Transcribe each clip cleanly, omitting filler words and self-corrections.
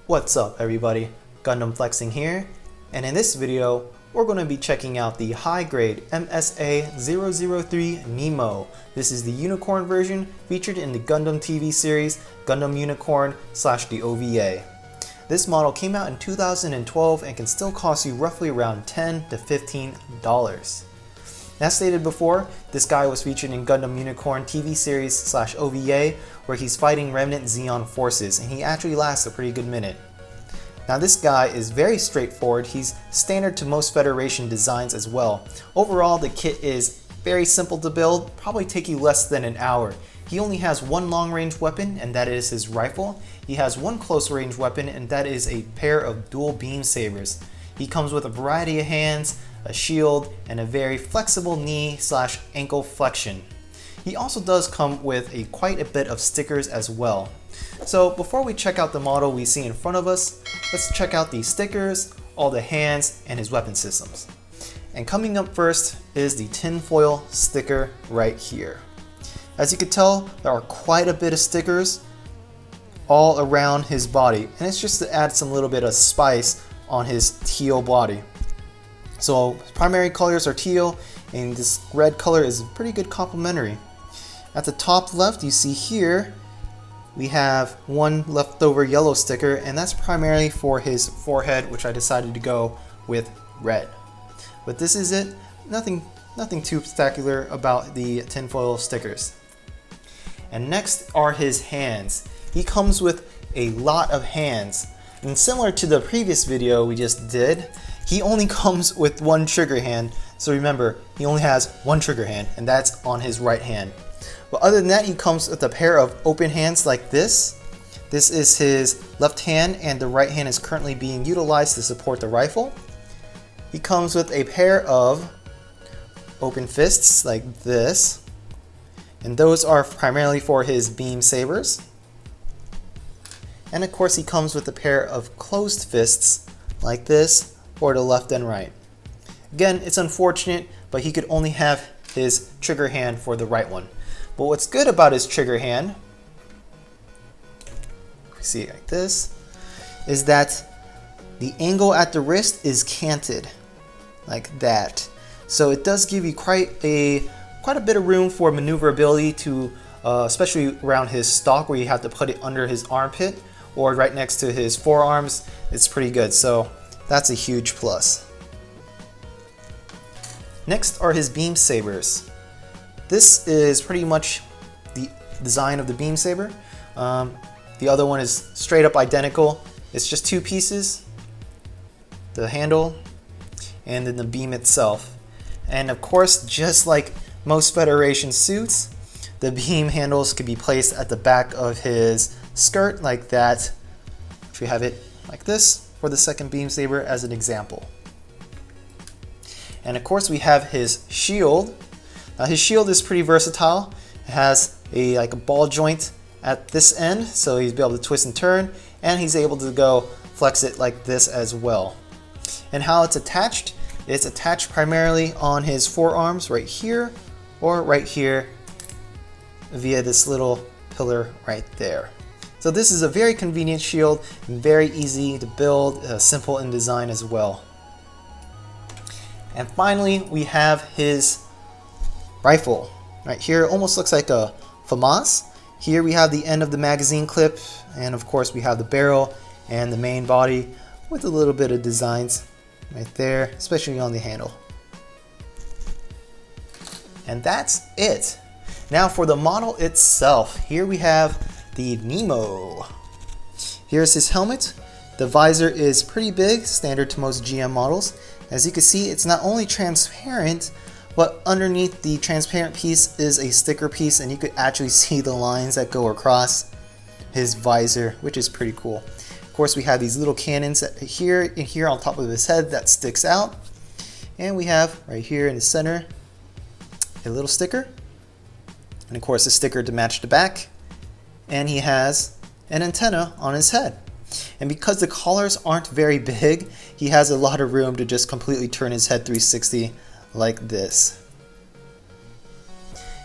What's up everybody, Gundam Flexing here, and in this video we're going to be checking out the high-grade MSA-003 Nemo. This is the Unicorn version featured in the Gundam TV series Gundam Unicorn / the OVA. This model came out in 2012 and can still cost you roughly around $10 to $15. As stated before, this guy was featured in Gundam Unicorn TV series / OVA, where he's fighting remnant Zeon forces, and he actually lasts a pretty good minute. Now this guy is very straightforward. He's standard to most Federation designs as well. Overall, the kit is very simple to build, probably take you less than an hour. He only has one long-range weapon, and that is his rifle. He has one close-range weapon, and that is a pair of dual beam sabers. He comes with a variety of hands, a shield, and a very flexible knee / ankle flexion. He also does come with quite a bit of stickers as well. So before we check out the model we see in front of us, let's check out the stickers, all the hands, and his weapon systems. And coming up first is the tinfoil sticker right here. As you can tell, there are quite a bit of stickers all around his body, and it's just to add some little bit of spice on his teal body. So primary colors are teal, and this red color is pretty good complementary. At the top left, you see here we have one leftover yellow sticker, and that's primarily for his forehead, which I decided to go with red. But this is it. Nothing too spectacular about the tinfoil stickers. And next are his hands. He comes with a lot of hands, and similar to the previous video we just did, he only comes with one trigger hand. So remember, he only has one trigger hand, and that's on his right hand. But other than that, he comes with a pair of open hands like this. This is his left hand, and the right hand is currently being utilized to support the rifle. He comes with a pair of open fists like this, and those are primarily for his beam sabers. And of course, he comes with a pair of closed fists like this for the left and right. Again, it's unfortunate, but he could only have his trigger hand for the right one. But what's good about his trigger hand, if we see it like this, is that the angle at the wrist is canted like that. So it does give you quite a bit of room for maneuverability to, especially around his stock, where you have to put it under his armpit or right next to his forearms. It's pretty good. So that's a huge plus. Next are his beam sabers. This is pretty much the design of the beam saber. The other one is straight up identical. It's just two pieces, the handle and then the beam itself. And of course, just like most Federation suits, the beam handles could be placed at the back of his skirt like that. If we have it like this for the second beam saber as an example. And of course, we have his shield. Now his shield is pretty versatile. It has a ball joint at this end, so he's able to twist and turn, and he's able to go flex it like this as well. And how it's attached primarily on his forearms right here or right here via this little pillar right there. So this is a very convenient shield and very easy to build, simple in design as well. And finally, we have his rifle. Right here, it almost looks like a FAMAS. Here we have the end of the magazine clip, and of course we have the barrel and the main body with a little bit of designs right there, especially on the handle. And that's it. Now for the model itself, here we have the Nemo. Here's his helmet. The visor is pretty big, standard to most GM models. As you can see, it's not only transparent, but underneath the transparent piece is a sticker piece, and you could actually see the lines that go across his visor, which is pretty cool. Of course, we have these little cannons here and here on top of his head that sticks out. And we have right here in the center a little sticker, and of course a sticker to match the back. And he has an antenna on his head. And because the collars aren't very big, he has a lot of room to just completely turn his head 360 like this.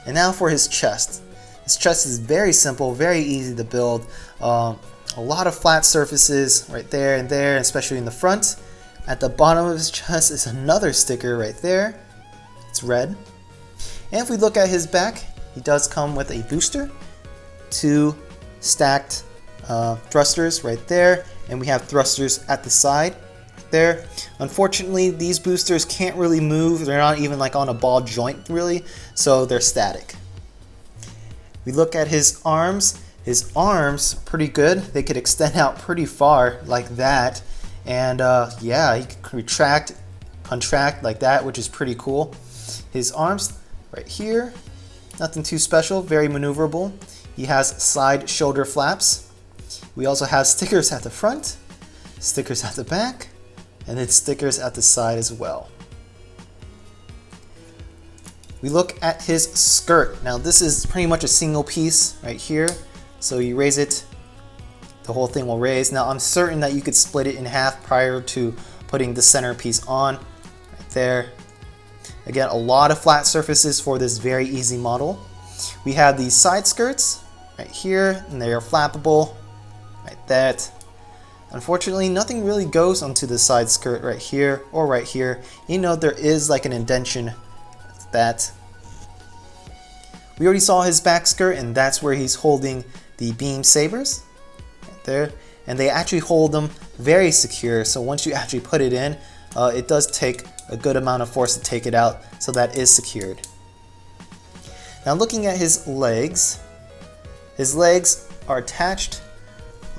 And now for his chest. His chest is very simple, very easy to build. A lot of flat surfaces right there and there, especially in the front. At the bottom of his chest is another sticker right there. It's red. And if we look at his back, he does come with a booster, 2 stacked thrusters right there, and we have thrusters at the side there. Unfortunately, these boosters can't really move. They're not even like on a ball joint really, so they're static. We look at his arms. His arms, pretty good. They could extend out pretty far like that. And yeah, he can retract, contract like that, which is pretty cool. His arms right here, nothing too special, very maneuverable. He has side shoulder flaps. We also have stickers at the front, stickers at the back, and then stickers at the side as well. We look at his skirt. Now this is pretty much a single piece right here. So you raise it, the whole thing will raise. Now I'm certain that you could split it in half prior to putting the center piece on, right there. Again, a lot of flat surfaces for this very easy model. We have these side skirts right here, and they are flappable, like that. Unfortunately, nothing really goes onto the side skirt right here or right here. You know, there is like an indentation like that. We already saw his back skirt, and that's where he's holding the beam sabers right there, and they actually hold them very secure. So once you actually put it in, it does take a good amount of force to take it out, so that is secured. Now looking at his legs are attached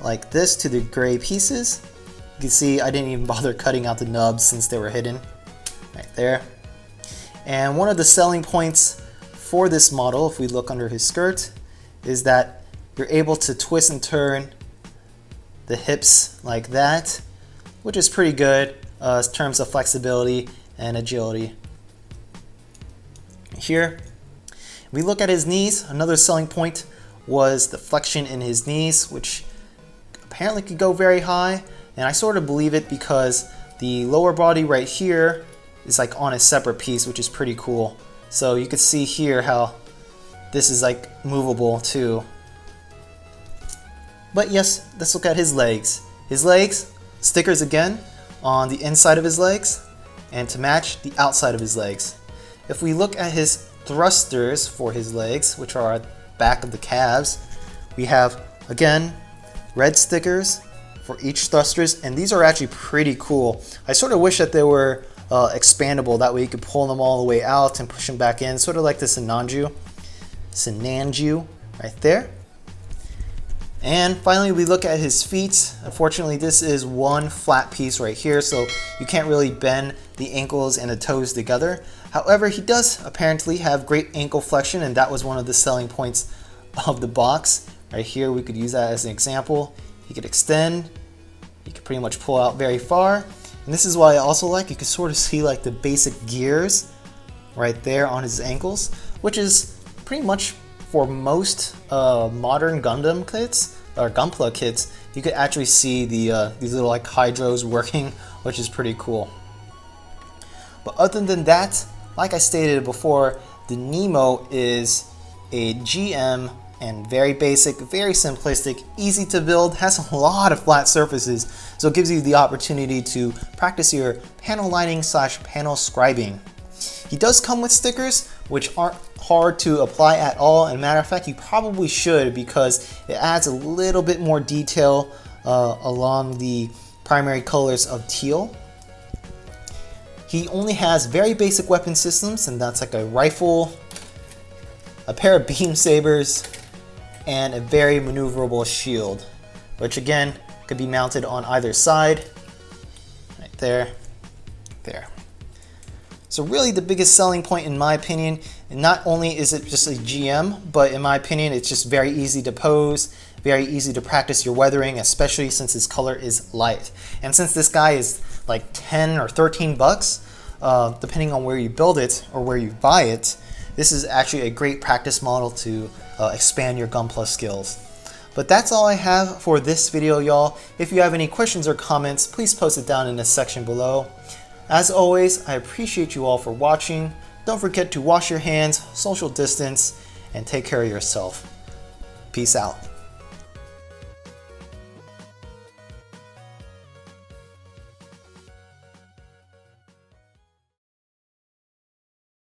like this to the gray pieces. You can see I didn't even bother cutting out the nubs since they were hidden right there. And one of the selling points for this model, if we look under his skirt, is that you're able to twist and turn the hips like that, which is pretty good in terms of flexibility and agility. Here, we look at his knees. Another selling point was the flexion in his knees, which apparently could go very high, and I sort of believe it because the lower body right here is like on a separate piece, which is pretty cool. So you can see here how this is like movable too. But yes, let's look at his legs. His legs, stickers again on the inside of his legs and to match the outside of his legs. If we look at his thrusters for his legs, which are at the back of the calves, we have again red stickers for each thrusters, and these are actually pretty cool. I sort of wish that they were expandable, that way you could pull them all the way out and push them back in, sort of like the Sinanju right there. And finally, we look at his feet. Unfortunately, this is one flat piece right here, so you can't really bend the ankles and the toes together. However, he does apparently have great ankle flexion, and that was one of the selling points of the box. Right here, we could use that as an example. He could extend, he could pretty much pull out very far. And this is why I also like, you can sort of see like the basic gears right there on his ankles, which is pretty much for most modern Gundam kits or Gunpla kits. You could actually see the these little like hydros working, which is pretty cool. But other than that, like I stated before, the Nemo is a GM and very basic, very simplistic, easy to build, has a lot of flat surfaces, so it gives you the opportunity to practice your panel lighting / panel scribing. He does come with stickers, which aren't hard to apply at all, and matter of fact, you probably should, because it adds a little bit more detail along the primary colors of teal. He only has very basic weapon systems, and that's like a rifle, a pair of beam sabers, and a very maneuverable shield, which again could be mounted on either side, right there, there. So really the biggest selling point in my opinion, and not only is it just a GM, but in my opinion it's just very easy to pose, very easy to practice your weathering, especially since his color is light. And since this guy is like 10 or 13 bucks, depending on where you build it or where you buy it, this is actually a great practice model to expand your Gunpla skills. But that's all I have for this video, y'all. If you have any questions or comments, please post it down in the section below. As always, I appreciate you all for watching. Don't forget to wash your hands, social distance, and take care of yourself. Peace out.